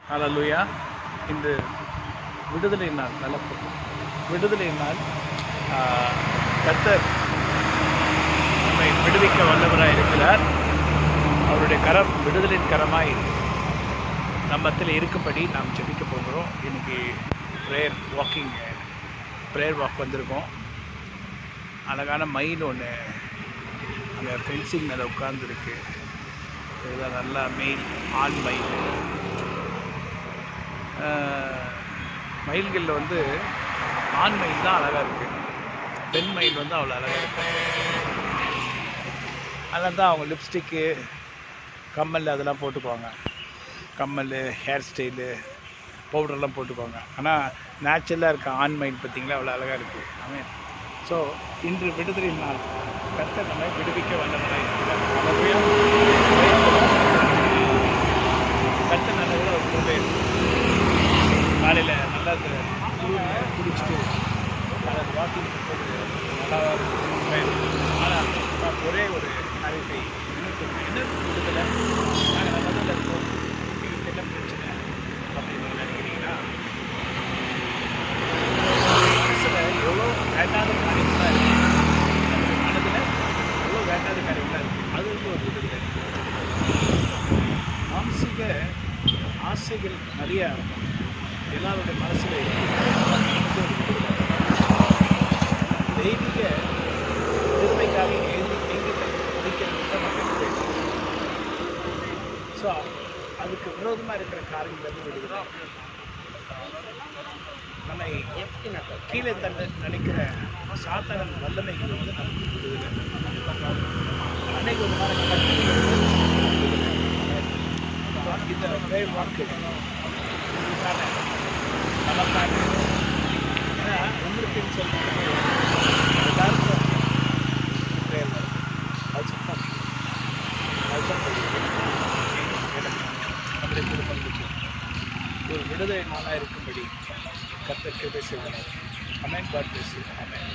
ஹல்லேலூயா. இந்த விடுதலை நாள் விடுதலை நாள் கர்த்தர் நம்மை விடுவிக்க வல்லவராக இருக்கிறார். அவருடைய கரம் விடுதலின் கரமாய் நம்மத்தில் இருக்கும்படி நாம் ஜெபிக்க போகிறோம். இன்றைக்கி ப்ரேயர் வாக் வந்திருக்கோம். அழகான மயில் ஒன்று அங்கே ஃபென்சிங் மேலே உட்கார்ந்துருக்கு. இதுதான் நல்லா ஆண் மயில். மயில்களில் ஆண் மயில் தான் அழகாக இருக்குது, பெண் மயில் அவ்வளோ அழகாக இருக்குது. அதனால தான் அவங்க லிப்ஸ்டிக்கு, கம்மல் அதெல்லாம் போட்டுக்குவாங்க. கம்மல், ஹேர் ஸ்டைலு, பவுடர்லாம் போட்டுக்குவாங்க. ஆனால் நேச்சுரலாக இருக்க ஆண் மயில் பார்த்திங்களா அவ்வளோ அழகாக இருக்குது. ஆமாம். ஸோ இன்று விடுதலை நாள். கர்த்தர் நம்மை விடுவிக்க வல்லவராக இருக்கிறார். கர்த்தர் நல்லதில் ஒரு குருவே காலையில் நல்லா குடிச்சிட்டு நல்லா வாக்கிங் போட்டு நல்லா ஆனால் ஒரே ஒரு காரியத்தை என்ன விடுதலை நாங்கள் நல்லதில் இருக்கோம், எங்களுக்கு என்ன பிரச்சனை அப்படின்னு நினைக்கிறீங்கன்னா, மனசில் எவ்வளோ வேண்டாத காரியங்களாக இருக்குது, நம்மளுடைய மனதில் எவ்வளோ வேண்டாத காரியங்களாக இருக்குது. அது ஒரு விடுதலை. மானசீக ஆசைகள் நிறையா எல்லாருடைய மனசில் தெய்வீக விடுதலைக்காக முடிக்கிறது. ஸோ அதுக்கு விரோதமாக இருக்கிற காரியங்கள் விடுதலை. நம்மை கீழே நினைக்கிற சாத்தான வல்லமைகள் நமக்கு விடுதலை. அநேக விதமான இந்த ப்ரேயர் வாக்கு நமக்காக. ஏன்னா உங்களுக்குன்னு சொல்லுவாங்க எல்லாருக்கும் ப்ரேயர் வாக்கு நம்முடைய குடும்பங்களுக்கு ஒரு விடுதலை நாளாக இருக்கும்படி கர்த்தர் கிருபை செய்வார். ஆமென். God bless you. ஆமென்.